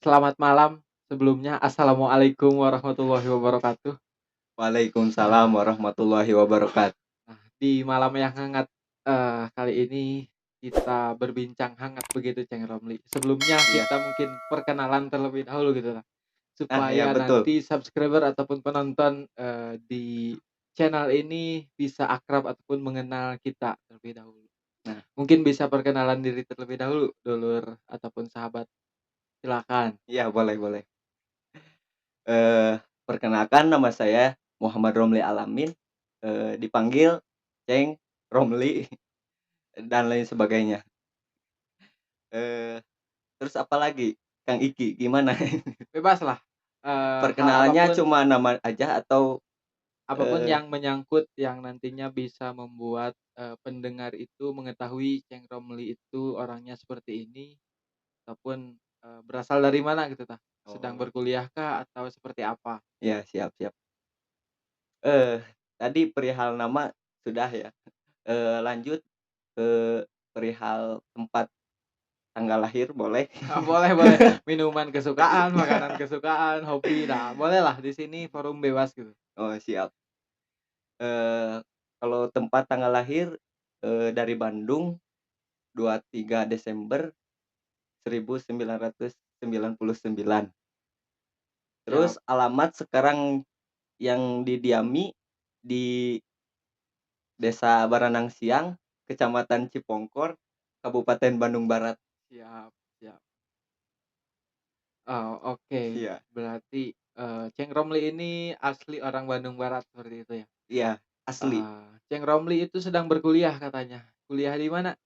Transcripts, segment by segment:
Selamat malam. Sebelumnya, assalamualaikum warahmatullahi wabarakatuh. Waalaikumsalam Nah, warahmatullahi wabarakatuh. di malam yang hangat kali ini kita berbincang hangat begitu, Ceng Romli. Sebelumnya Iya. kita mungkin perkenalan terlebih dahulu gitu lah, Iya supaya betul. nanti subscriber ataupun penonton di channel ini bisa akrab ataupun mengenal kita terlebih dahulu. Nah, mungkin bisa perkenalan diri terlebih dahulu, dulur ataupun sahabat. Silakan. Iya boleh boleh. Perkenalkan nama saya Muhammad Romli Alamin, dipanggil Ceng, Romli, dan lain sebagainya. Eee, Terus apa lagi? Kang Iki gimana? Bebaslah, hal Perkenalannya apapun. cuma nama aja atau, Apapun eee yang menyangkut yang nantinya bisa membuat, pendengar itu mengetahui Ceng Romli itu orangnya seperti ini, ataupun, berasal dari mana gitu tah, sedang oh, berkuliahkah atau seperti apa? iya siap siap. Eh, Tadi perihal nama sudah ya, lanjut ke perihal tempat tanggal lahir boleh? Boleh boleh, minuman kesukaan, makanan kesukaan, hobi, nah bolehlah di sini forum bebas gitu. Oh siap. Kalau tempat tanggal lahir, dari Bandung, 23 Desember 1999. Terus Siap. alamat sekarang yang didiami di Desa Baranang Siang, Kecamatan Cipongkor, Kabupaten Bandung Barat. Siap siap. Oh, oke. Iya Berarti, Ceng Romli ini asli orang Bandung Barat seperti itu ya? iya, asli. Ceng Romli itu sedang berkuliah katanya. Kuliah di mana?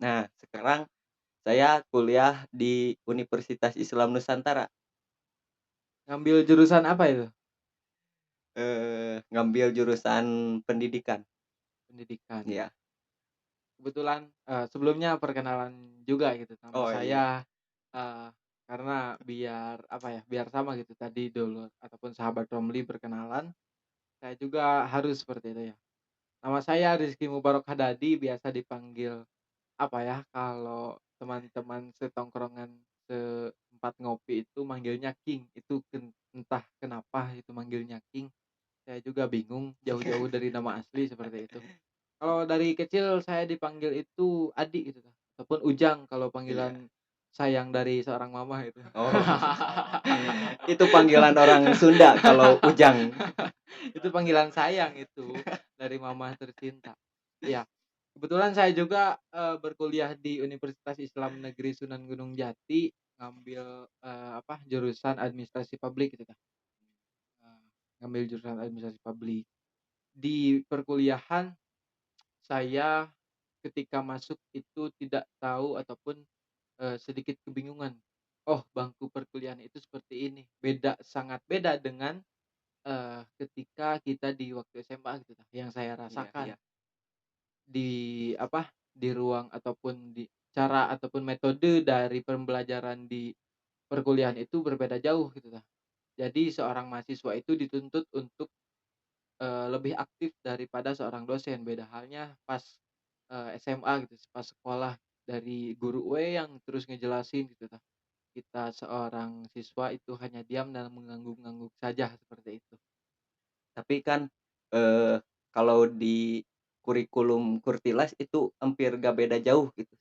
Nah, sekarang saya kuliah di Universitas Islam Nusantara, Ngambil jurusan apa itu? ngambil jurusan pendidikan. Pendidikan. Iya. Kebetulan, sebelumnya perkenalan juga gitu nama Oh iya. saya, karena biar apa ya, biar sama gitu tadi dulu ataupun sahabat Romli berkenalan, saya juga harus seperti itu ya. Nama saya Rizky Mubarak Hadadi, biasa dipanggil apa ya, kalau teman-teman setongkrongan, setempat ngopi itu manggilnya King, itu entah kenapa itu manggilnya King, saya juga bingung, jauh-jauh dari nama asli seperti itu. Kalau dari kecil saya dipanggil itu Adi gitu, ataupun Ujang kalau Iya. panggilan sayang dari seorang mama itu. Oh, itu panggilan orang Sunda kalau Ujang. Itu panggilan sayang itu, dari mama tercinta. Iya, kebetulan saya juga, berkuliah di Universitas Islam Negeri Sunan Gunung Jati, ngambil, apa, jurusan administrasi publik gitu, Kak. Ngambil jurusan administrasi publik. Di perkuliahan saya ketika masuk itu tidak tahu ataupun, sedikit kebingungan, "Oh, bangku perkuliahan itu seperti ini." Beda, sangat beda dengan, ketika kita di waktu SMA gitu, Kak, yang saya Iya rasakan. iya. Di apa, di ruang ataupun di cara ataupun metode dari pembelajaran di perkuliahan itu berbeda jauh gitu, Kak. Jadi seorang mahasiswa itu dituntut untuk, lebih aktif daripada seorang dosen. Beda halnya pas, SMA gitu, pas sekolah dari guru yang terus ngejelasin gitu, Kak. Kita seorang siswa itu hanya diam dan mengangguk-ngangguk saja seperti itu. Tapi kan, eee, kalau di kurikulum Kurtilas itu hampir gak beda jauh gitu,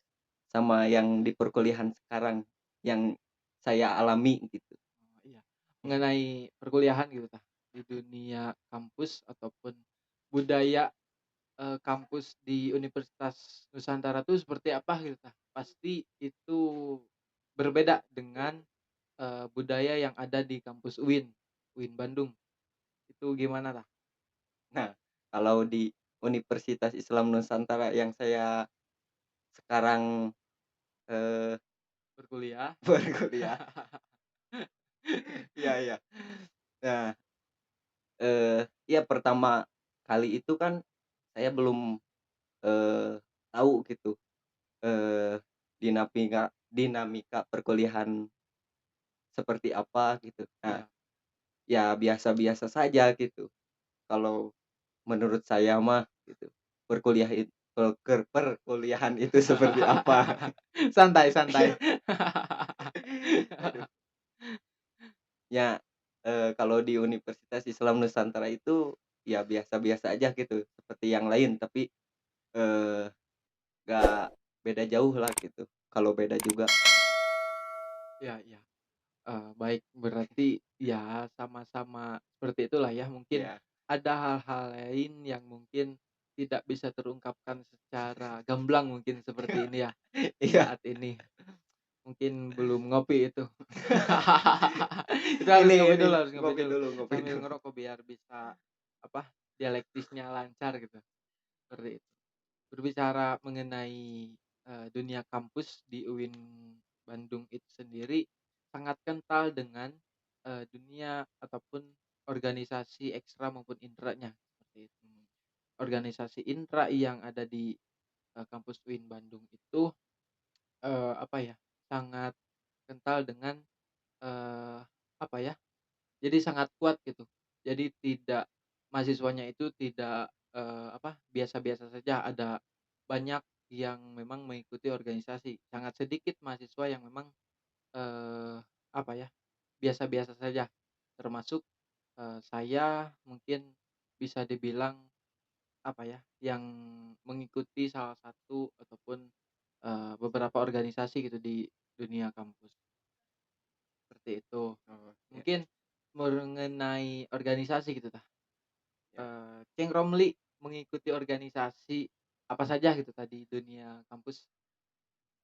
sama yang di perkuliahan sekarang, yang saya alami gitu. Oh, iya. Mengenai perkuliahan gitu, Kak, di dunia kampus ataupun budaya, kampus di Universitas Nusantara tuh seperti apa gitu, Kak? Pasti itu berbeda dengan, budaya yang ada di kampus UIN Bandung. Itu gimana, Kak? Nah, kalau di Universitas Islam Nusantara yang saya sekarang, eee, Berkuliah? berkuliah, iya iya. Nah, iya pertama kali itu kan saya belum, tahu gitu, eee, dinamika dinamika perkuliahan seperti apa gitu. Nah, Iya. ya biasa-biasa saja gitu, kalau menurut saya mah gitu, perkuliahan itu seperti apa. Santai santai. Aduh. Ya, kalau di Universitas Islam Nusantara itu, ya biasa-biasa aja gitu, seperti yang lain, tapi, eee, nggak beda jauh lah gitu, kalau beda juga. Iya iya. Baik, berarti ya sama-sama seperti itulah ya, mungkin Iya. ada hal-hal lain yang mungkin tidak bisa terungkapkan secara gamblang mungkin seperti ini ya, Iya, saat ini. Mungkin belum ngopi itu. Itu harus ngopi ini dulu harus ngopi ngopi dulu, dulu, ngopi sambil dulu. ngerokok biar bisa, apa, dialektisnya lancar gitu, seperti itu. Berbicara mengenai, dunia kampus di UIN Bandung itu sendiri sangat kental dengan, dunia ataupun organisasi ekstra maupun intranya, seperti itu. Organisasi intra yang ada di, kampus UIN Bandung itu, apa ya, sangat kental dengan, eee, apa ya, jadi sangat kuat gitu. Jadi tidak mahasiswanya itu tidak, apa, biasa-biasa saja, ada banyak yang memang mengikuti organisasi, sangat sedikit mahasiswa yang memang, eee, apa ya, biasa-biasa saja. Termasuk, saya mungkin bisa dibilang, apa ya, yang mengikuti salah satu ataupun, beberapa organisasi gitu di dunia kampus, seperti itu. Oh, ya, Mungkin mengenai organisasi gitu tah, ya. Ceng Romli mengikuti organisasi apa saja gitu tadi dunia kampus?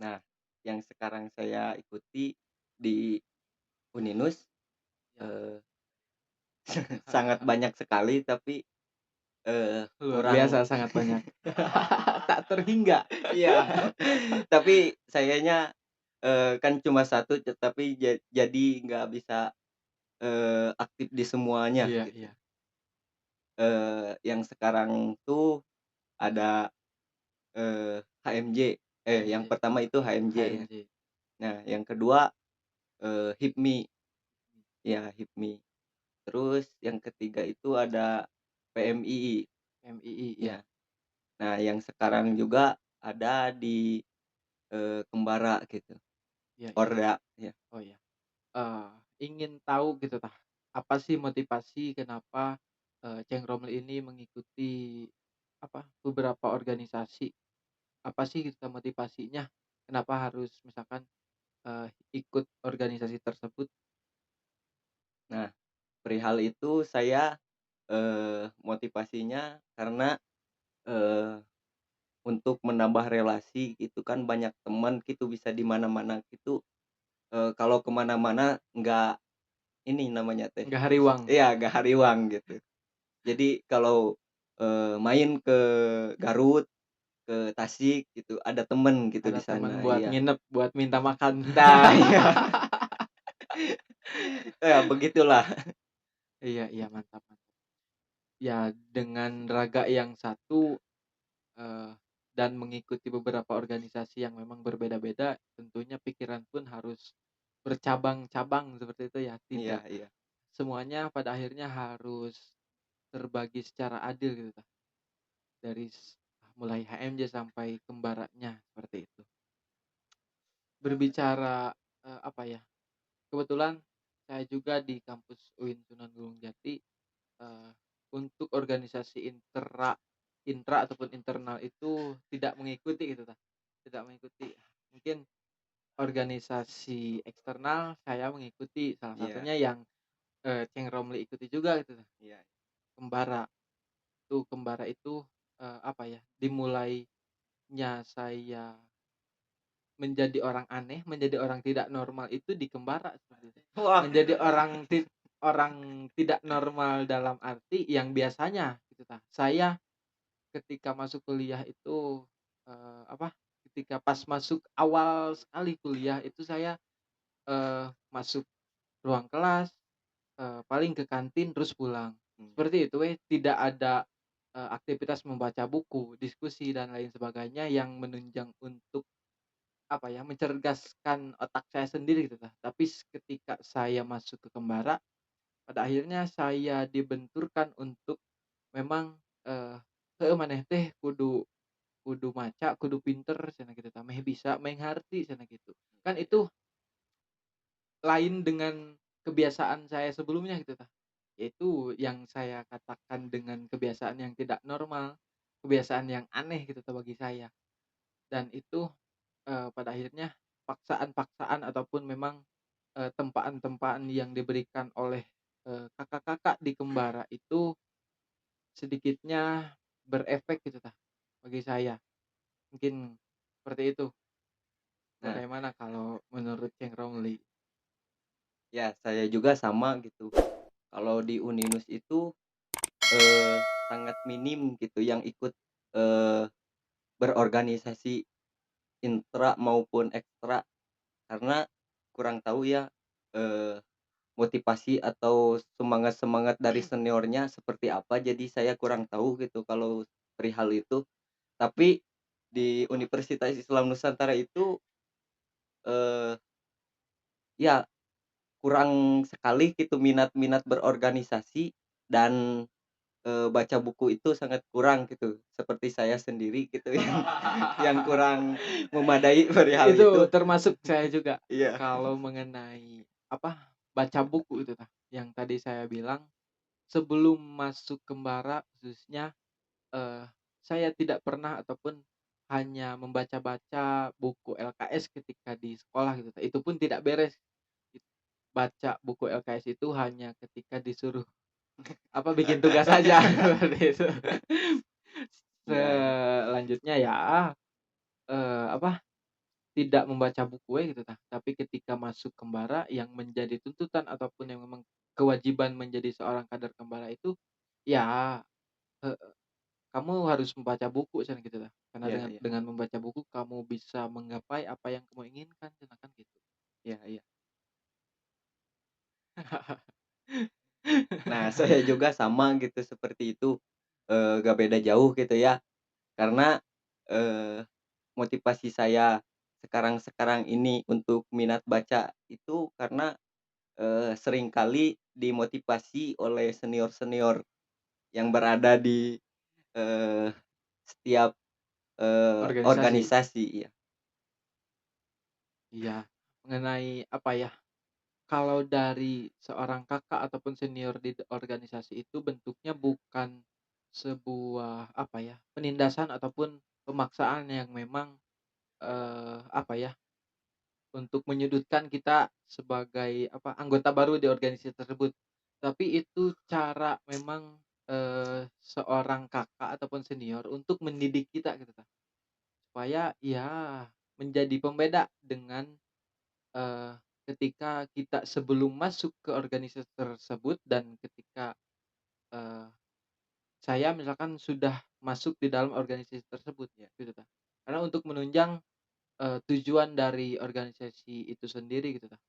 Nah, yang sekarang saya ikuti di Uninus, Ya. eee, sangat banyak sekali tapi, Luar biasa kurang sangat banyak. Tak terhingga. iya, tapi sayanya, kan cuma satu tapi jadi nggak bisa, aktif di semuanya Iya gitu. iya, Yang sekarang tuh ada, HMJ, yang HMJ, pertama itu HMJ ya. HMJ, Nah, yang kedua, HIPMI, ya HIPMI. Terus yang ketiga itu ada PMII, MII, iya ya. Nah, yang sekarang juga ada di, Kembara gitu, iya iya. Orda, ya. Oh iya, eee, ingin tahu gitu tah, apa sih motivasi kenapa, Ceng Romli ini mengikuti, apa, beberapa organisasi? Apa sih gitu motivasinya? Kenapa harus misalkan, ikut organisasi tersebut? Nah, perihal itu saya, motivasinya karena, eee, untuk menambah relasi itu kan banyak teman gitu bisa di mana-mana gitu, kalau ke mana-mana nggak ini namanya teh, Nggak hariwang, iya nggak hariwang gitu. Jadi kalau, main ke Garut, ke Tasik gitu, ada temen gitu ada di teman sana, buat iya. nginep, buat minta makan. Nah, iya, ya begitulah. Iya iya, mantap mantap. Ya dengan raga yang satu, eee, dan mengikuti beberapa organisasi yang memang berbeda-beda, tentunya pikiran pun harus bercabang-cabang seperti itu ya, Iya tidak iya semuanya pada akhirnya harus terbagi secara adil gitu Kak, dari mulai HMJ sampai kembaranya, seperti itu. Berbicara, apa ya, kebetulan saya juga di kampus UIN Sunan Gunung Jati, eee, untuk organisasi intra ataupun internal itu tidak mengikuti gitu Kak, tidak mengikuti. Mungkin organisasi eksternal saya mengikuti, salah iya satunya yang, Ceng Romli ikuti juga gitu, iya Kembara. Kembara itu, apa ya, dimulainya saya menjadi orang aneh, menjadi orang tidak normal itu di Kembara seperti itu. wah, Menjadi orang tidak normal dalam arti yang biasanya gitu tah. Saya ketika masuk kuliah itu, apa, ketika pas masuk awal sekali kuliah itu saya, masuk ruang kelas, paling ke kantin terus pulang. iya Seperti itu tidak ada, aktivitas membaca buku, diskusi dan lain sebagainya yang menunjang untuk, apa ya, mencerdaskan otak saya sendiri gitu Kak. Tapi ketika saya masuk ke Kembara, pada akhirnya saya dibenturkan untuk memang, heueuh maneh teh kudu kudu maca, kudu pinter cenah kitu tah, meh bisa, meh ngarti cenah gitu. Kan iya itu lain dengan kebiasaan saya sebelumnya gitu tah. Yaitu yang saya katakan dengan kebiasaan yang tidak normal, kebiasaan yang aneh gitu tah bagi saya. Dan itu, pada akhirnya paksaan-paksaan ataupun memang, tempaan-tempaan yang diberikan oleh, kakak-kakak di Kembara itu sedikitnya berefek gitu tah bagi saya. Mungkin seperti itu. Nah, Bagaimana kalau menurut Ceng Romli? ya saya juga sama gitu. Kalau di Uninus itu, sangat minim gitu yang ikut, eee, berorganisasi intra maupun ekstra, karena kurang tahu ya, eee, motivasi atau semangat-semangat dari seniornya seperti apa, jadi saya kurang tahu gitu kalau perihal itu. Tapi di Universitas Islam Nusantara itu, eee, ya kurang sekali gitu minat-minat berorganisasi dan, baca buku itu sangat kurang gitu, seperti saya sendiri gitu yang kurang memadai perihal Itu itu. termasuk saya juga, Iya, kalau mengenai, apa, baca buku itu Kak, yang tadi saya bilang, sebelum masuk Kembara khususnya, eee, saya tidak pernah ataupun hanya membaca-baca buku LKS ketika di sekolah gitu, itu pun tidak beres. Baca buku LKS itu hanya ketika disuruh, apa, bikin tugas saja, seperti itu. iya, iya, Selanjutnya ya, apa, tidak membaca buku gitu tah, tapi ketika masuk Kembara yang menjadi tuntutan ataupun yang memang kewajiban menjadi seorang kader Kembara itu, ya, eee, kamu harus membaca buku cenah gitu tah. Karena iya, iya, dengan membaca buku kamu bisa menggapai apa yang kamu inginkan cenah, kan gitu. iya, iya. Nah, saya juga sama gitu seperti itu, nggak beda jauh gitu ya, karena, eee, motivasi saya sekarang-sekarang ini untuk minat baca itu karena, seringkali dimotivasi oleh senior-senior yang berada di, eee, setiap, Organisasi. organisasi, iya. Iya, mengenai apa ya, kalau dari seorang kakak ataupun senior di organisasi itu bentuknya bukan sebuah apa ya, penindasan ataupun pemaksaan yang memang, apa ya, untuk menyudutkan kita sebagai apa, anggota baru di organisasi tersebut. Tapi itu cara memang, seorang kakak ataupun senior untuk mendidik kita gitu kan, supaya ya menjadi pembeda dengan ketika kita sebelum masuk ke organisasi tersebut dan ketika, eee, saya misalkan sudah masuk di dalam organisasi tersebut ya, gitu ta. Karena untuk menunjang, tujuan dari organisasi itu sendiri gitu ta.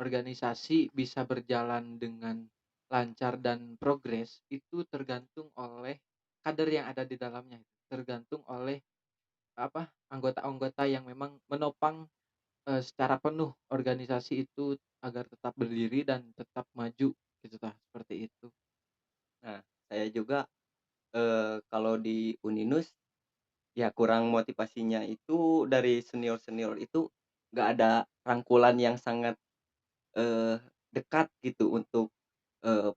Organisasi bisa berjalan dengan lancar dan progres itu tergantung oleh kader yang ada di dalamnya, tergantung oleh apa, anggota-anggota yang memang menopang secara penuh organisasi itu agar tetap berdiri dan tetap maju gitu tah, seperti itu. Nah, saya juga, kalau di Uninus, ya kurang motivasinya itu dari senior-senior itu nggak ada rangkulan yang sangat, eee, dekat gitu untuk,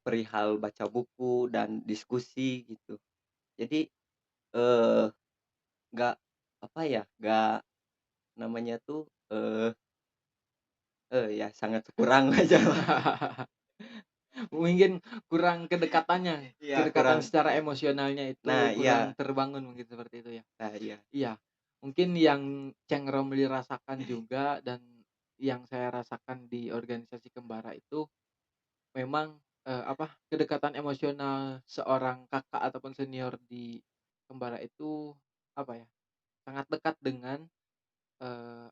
perihal baca buku dan diskusi gitu. Jadi, eee, nggak, apa ya, nggak namanya tuh, ya sangat kurang aja lah. Mungkin kurang kedekatannya, Iya kedekatan kurang, secara emosionalnya nah itu kurang iya, terbangun mungkin seperti itu ya. nah iya, Iya, mungkin yang Ceng Romli rasakan juga dan yang saya rasakan di organisasi Kembara itu memang, apa, kedekatan emosional seorang kakak ataupun senior di Kembara itu, apa ya, sangat dekat dengan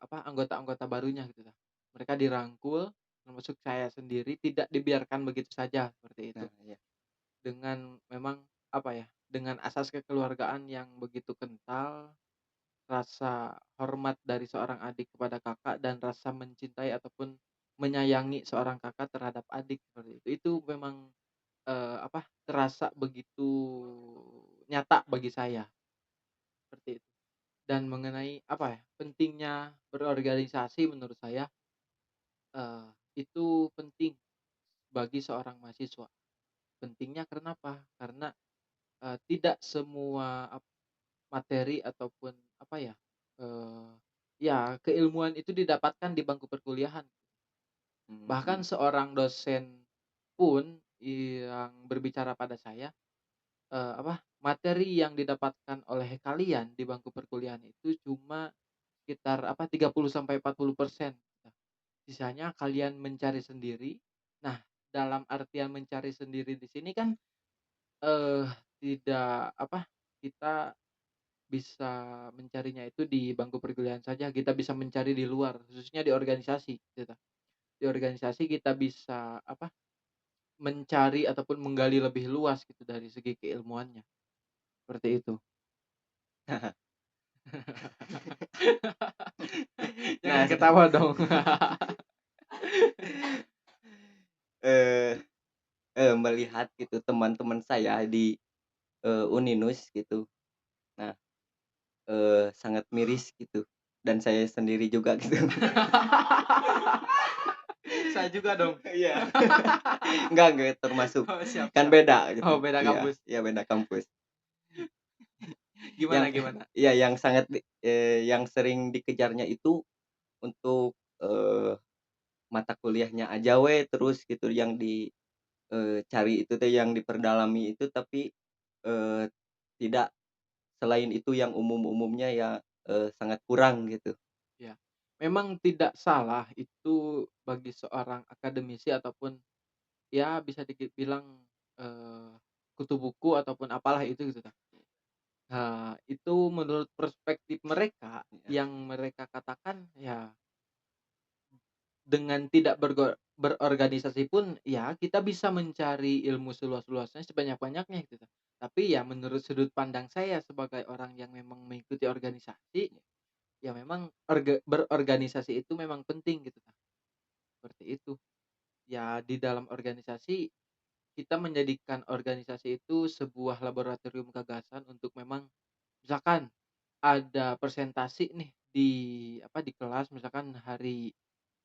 apa, anggota-anggota barunya gitu lah. Mereka dirangkul, termasuk saya sendiri tidak dibiarkan begitu saja, seperti itu. nah iya, Dengan memang, apa ya, dengan asas kekeluargaan yang begitu kental, rasa hormat dari seorang adik kepada kakak, dan rasa mencintai ataupun menyayangi seorang kakak terhadap adik, seperti itu. Itu memang, apa, terasa begitu nyata bagi saya, seperti itu. Dan mengenai, apa ya, pentingnya berorganisasi menurut saya, itu penting bagi seorang mahasiswa. Pentingnya kenapa? Karena, tidak semua materi ataupun apa ya, ya keilmuan itu didapatkan di bangku perkuliahan. Bahkan Mhm. seorang dosen pun yang berbicara pada saya, materi yang didapatkan oleh kalian di bangku perkuliahan itu cuma sekitar 30 sampai 40%. Nah, sisanya kalian mencari sendiri. Nah, dalam artian mencari sendiri di sini kan, eee, tidak kita bisa mencarinya itu di bangku perkuliahan saja, kita bisa mencari di luar, khususnya di organisasi, gitu. Di organisasi kita bisa mencari ataupun menggali lebih luas gitu dari segi keilmuannya, seperti itu. Jangan Nah, ketawa dong. eee melihat gitu teman-teman saya di, Uninus gitu. Nah, sangat miris gitu dan saya sendiri juga gitu. Saya juga dong. Iya. Enggak termasuk, Oh, siap kan siap. beda Oh, gitu. beda Iya kampus. iya beda kampus. Yang Gimana gimana? iya yang sering dikejarnya itu untuk, mata kuliahnya aja terus gitu yang cari itu teh yang diperdalami itu tapi, eee, tidak selain itu yang umum-umumnya ya, sangat kurang gitu. Ya, memang tidak salah itu bagi seorang akademisi ataupun ya bisa dibilang, kutu buku ataupun apalah itu gitu kan. Itu menurut perspektif mereka Iya yang mereka katakan ya dengan tidak berorganisasi pun ya kita bisa mencari ilmu seluas-luasnya sebanyak-banyaknya gitu. Tapi ya menurut sudut pandang saya sebagai orang yang memang mengikuti organisasi, ya memang berorganisasi itu memang penting gitu kan, seperti itu. Ya di dalam organisasi kita menjadikan organisasi itu sebuah laboratorium gagasan untuk memang misalkan ada presentasi nih di kelas misalkan hari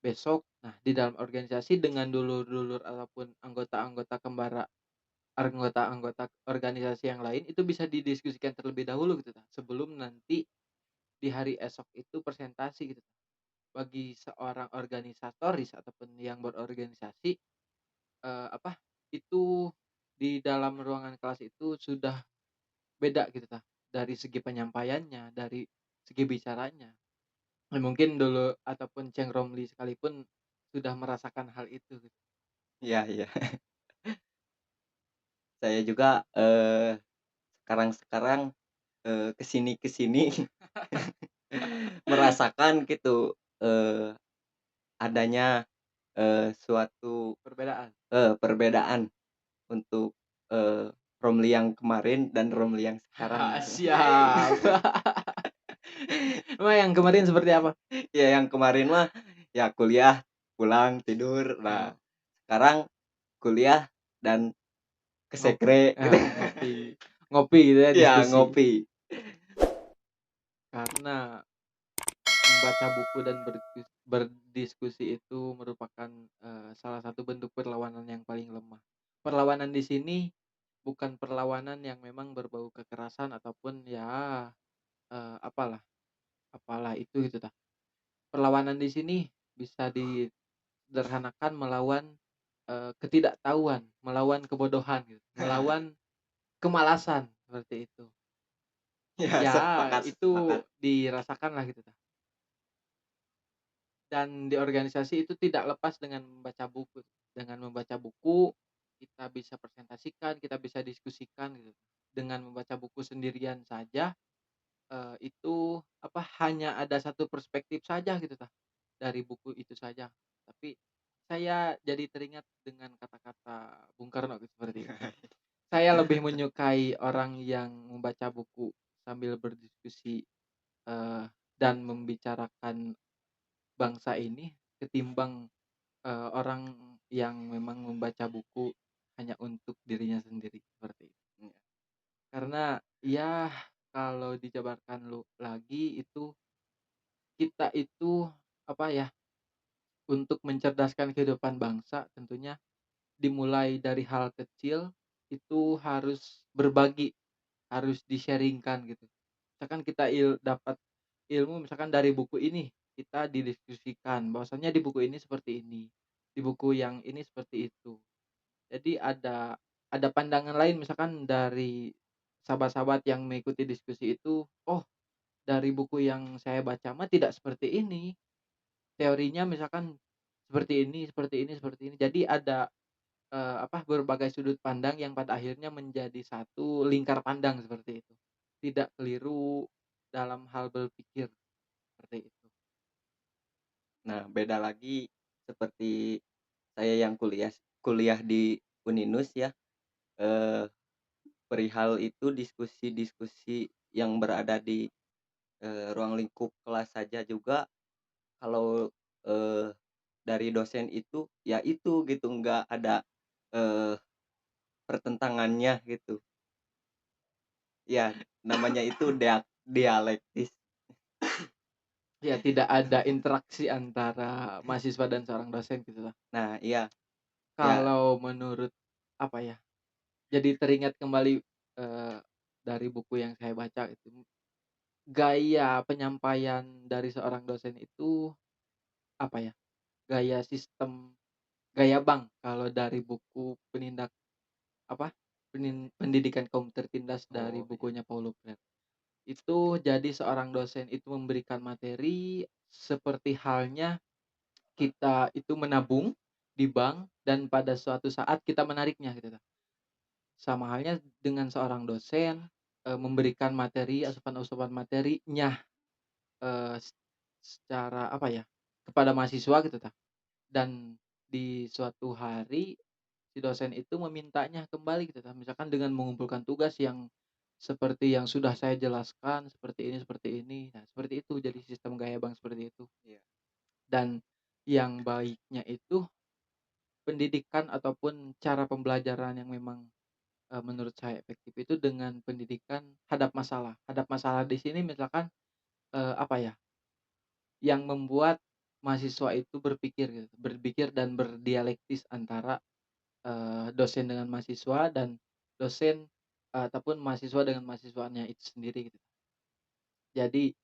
besok. Nah, di dalam organisasi dengan dulur-dulur ataupun anggota-anggota kembara anggota-anggota organisasi yang lain itu bisa didiskusikan terlebih dahulu gitu kan, sebelum nanti di hari esok itu presentasi gitu. Bagi seorang organisatoris ataupun yang berorganisasi, itu di dalam ruangan kelas itu sudah beda gitu dari segi penyampaiannya, dari segi bicaranya. Mungkin dulu ataupun Ceng Romli sekalipun sudah merasakan hal itu gitu. iya iya. Saya juga, sekarang-sekarang, ke sini merasakan gitu, adanya, suatu, Perbedaan. perbedaan untuk, Romli yang kemarin dan Romli yang sekarang gitu. Siap. Emang yang kemarin seperti apa? Ya yang kemarin mah, ya kuliah, pulang, tidur. Nah, Oh, sekarang kuliah dan ke ngop sekre gitu. ngopi. Ngopi gitu ya, Iya, diskusi. ngopi. Karena membaca buku dan berdiskusi itu merupakan, salah satu bentuk perlawanan yang paling lemah. Perlawanan di sini bukan perlawanan yang memang berbau kekerasan ataupun ya, apalah apalah itu gitu perlawanan di sini bisa disederhanakan melawan, ketidaktahuan, melawan kebodohan gitu, melawan kemalasan, seperti itu. Ya, Ya sepakat itu sepakat. dirasakanlah gitu dan di organisasi itu tidak lepas dengan membaca buku. Dengan membaca buku, kita bisa presentasikan, kita bisa diskusikan gitu. Dengan membaca buku sendirian saja, itu hanya ada satu perspektif saja gitu dari buku itu saja. Tapi saya jadi teringat dengan kata-kata Bung Karno gitu, seperti itu. Saya lebih menyukai orang yang membaca buku sambil berdiskusi, dan membicarakan bangsa ini ketimbang, orang yang memang membaca buku hanya untuk dirinya sendiri, seperti itu. Iya. Karena ya kalau dijabarkan lagi itu kita itu apa ya, untuk mencerdaskan kehidupan bangsa tentunya dimulai dari hal kecil, itu harus berbagi, harus di-sharing-kan gitu. Misalkan kita dapat ilmu misalkan dari buku ini, kita didiskusikan bahwasanya di buku ini seperti ini, di buku yang ini seperti itu. Jadi ada pandangan lain misalkan dari sahabat-sahabat yang mengikuti diskusi itu, "Oh, dari buku yang saya baca mah tidak seperti ini, teorinya misalkan seperti ini seperti ini seperti ini." Jadi ada, berbagai sudut pandang yang pada akhirnya menjadi satu lingkar pandang seperti itu. Tidak keliru dalam hal berpikir, seperti itu. Nah, beda lagi seperti saya yang kuliah kuliah di Uninus ya, eee, perihal itu diskusi-diskusi yang berada di, ruang lingkup kelas saja juga kalau, eee, dari dosen itu, ya itu gitu, nggak ada, eee, pertentangannya gitu. Ya, namanya itu dialektis. Ya tidak ada interaksi antara mahasiswa dan seorang dosen gitu lah. Nah iya, ya, Kalau menurut, apa ya, jadi teringat kembali, eee, dari buku yang saya baca itu, gaya penyampaian dari seorang dosen itu, apa ya, gaya sistem gaya bank kalau dari buku apa, Pendidikan Kaum Tertindas dari oh iya, bukunya Paulo Freire. Itu jadi seorang dosen itu memberikan materi seperti halnya kita itu menabung di bank dan pada suatu saat kita menariknya gitu. Sama halnya dengan seorang dosen, memberikan materi, asupan-asupan materinya, eee, s secara apa ya, kepada mahasiswa gitu dan di suatu hari si dosen itu memintanya kembali gitu misalkan dengan mengumpulkan tugas yang seperti yang sudah saya jelaskan, seperti ini. Nah, seperti itu jadi sistem gaya bank seperti itu. iya. Dan yang baiknya itu pendidikan ataupun cara pembelajaran yang memang, menurut saya efektif itu dengan pendidikan hadap masalah. Hadap masalah di sini misalkan, apa ya, yang membuat mahasiswa itu berpikir gitu, berpikir dan berdialektis antara, dosen dengan mahasiswa dan dosen, ataupun mahasiswa dengan mahasiswanya itu sendiri gitu. Jadi,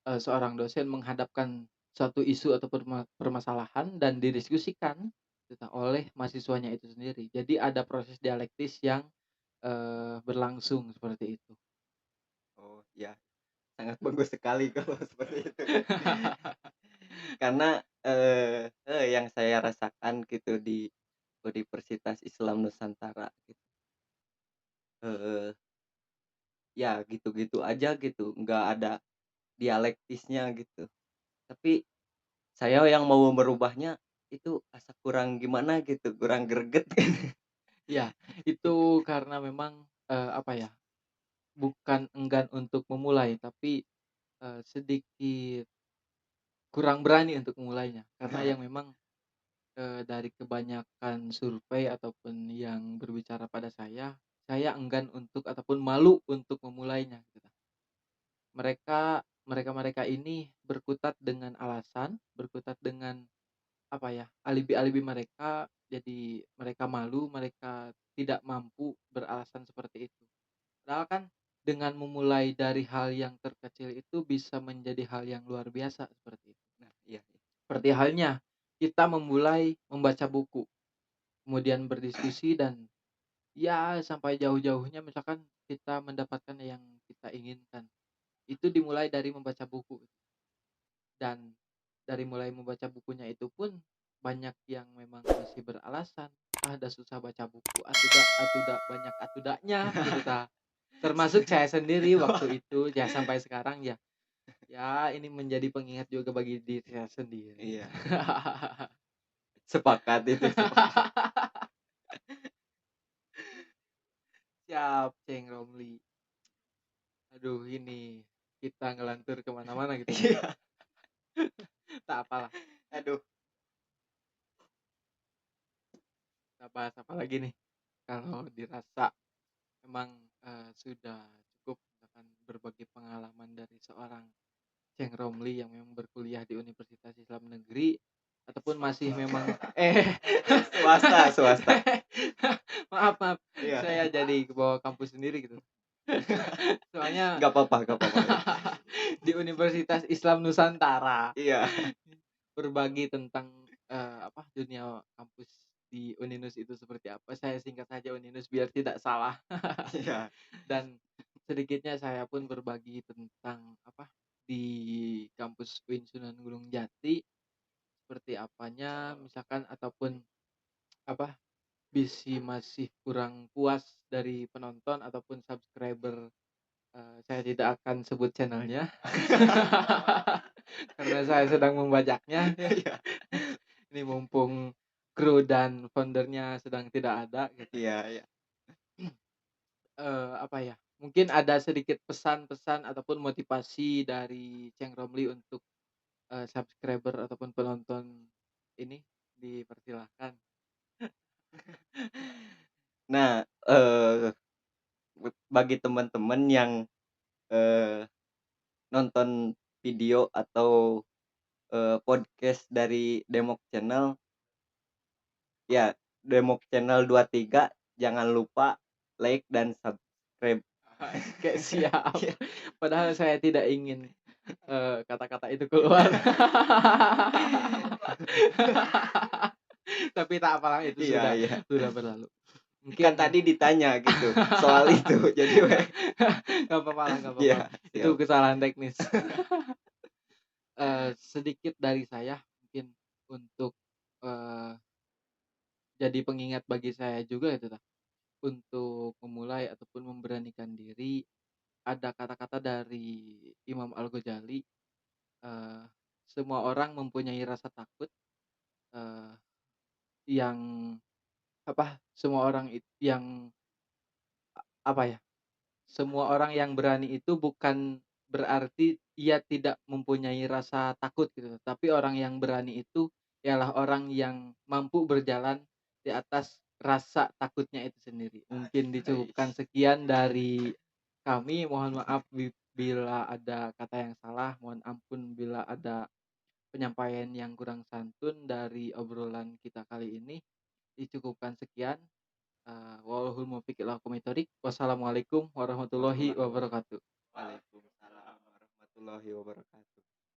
seorang dosen menghadapkan suatu isu atau permasalahan dan didiskusikan gitu oleh mahasiswanya itu sendiri. Jadi ada proses dialektis yang, berlangsung seperti itu. Oh iya, sangat bagus sekali kalau seperti itu. Karena, yang saya rasakan gitu di Universitas Islam Nusantara gitu, heeh, ya gitu-gitu aja gitu, nggak ada dialektisnya gitu. Tapi saya yang mau merubahnya itu asa kurang gimana gitu, kurang greget. Ya, itu karena memang, apa ya, bukan enggan untuk memulai, tapi, sedikit kurang berani untuk memulainya. Karena yang memang, dari kebanyakan survei ataupun yang berbicara pada saya enggan untuk ataupun malu untuk memulainya gitu. Mereka-mereka ini berkutat dengan alasan, berkutat dengan, apa ya, alibi-alibi mereka, jadi mereka malu, mereka tidak mampu beralasan seperti itu. Padahal kan dengan memulai dari hal yang terkecil itu bisa menjadi hal yang luar biasa seperti itu. Nah, iya, iya. Seperti halnya kita memulai membaca buku, kemudian berdiskusi dan ya sampai jauh-jauhnya misalkan kita mendapatkan yang kita inginkan. Itu dimulai dari membaca buku dan dari mulai membaca bukunya itu pun banyak yang memang masih beralasan, "Ah, dah susah baca buku, atuda banyak atudanya," gitu termasuk saya sendiri waktu itu, ya sampai sekarang ya, ya ini menjadi pengingat juga bagi diri saya sendiri. Iya, sepakat itu, sepakat. Siap, Ceng Romli. Aduh ini, kita ngelantur kemana mana gitu ya. Iya, Tak apalah, aduh, kita bahas apa lagi nih, kalau dirasa memang, sudah cukup misalkan berbagi pengalaman dari seorang Ceng Romli yang memang berkuliah di Universitas Islam Negeri, ataupun masih memang Swasta swasta. maaf, Iya. saya jadi kebawa kampus sendiri gitu. Soalnya Nggak apa-apa nggak apa-apa. di Universitas Islam Nusantara Iya. berbagi tentang, dunia kampus di Uninus itu seperti apa, saya singkat saja Uninus biar tidak salah. Iya. Dan sedikitnya saya pun berbagi tentang, di kampus UIN Sunan Gunung Jati, seperti apanya misalkan ataupun, apa, masih kurang puas dari penonton ataupun subscriber, saya tidak akan sebut channelnya karena saya sedang membajaknya ya. Iya. Ini mumpung kru dan foundernya sedang tidak ada gitu. Iya iya. Mungkin ada sedikit pesan-pesan ataupun motivasi dari Ceng Romli untuk, subscriber ataupun penonton ini, dipersilahkan. Nah, bagi teman-teman yang, eee, nonton video atau, podcast dari Demok Channel, ya Demok Channel 23 jangan lupa like dan subscribe. Oke, siap. Iya. Padahal saya tidak ingin, kata-kata itu keluar. Tapi tak apalah itu Iya sudah iya. berlalu. Kan Mungkin tadi ditanya gitu soal itu jadi nggak apa-apa lah, nggak apa-apa. iya, Itu siap. kesalahan teknis. Sedikit dari saya mungkin untuk, eee, jadi pengingat bagi saya juga itu tah, untuk memulai ataupun memberanikan diri, ada kata-kata dari Imam Al-Ghazali, eee, "Semua orang mempunyai rasa takut, eee, yang semua orang yang apa ya, semua orang yang berani itu bukan berarti ia tidak mempunyai rasa takut gitu, tapi orang yang berani itu ialah orang yang mampu berjalan di atas rasa takutnya itu sendiri." Mungkin dicukupkan Aish. sekian dari kami, mohon maaf bila ada kata yang salah, mohon ampun bila ada penyampaian yang kurang santun dari obrolan kita kali ini. Dicukupkan sekian, wallahul muwaffiq ila aqwamit thoriq. Wassalamualaikum warahmatullahi wabarakatuh. Waalaikumsalam warahmatullahi wabarakatuh.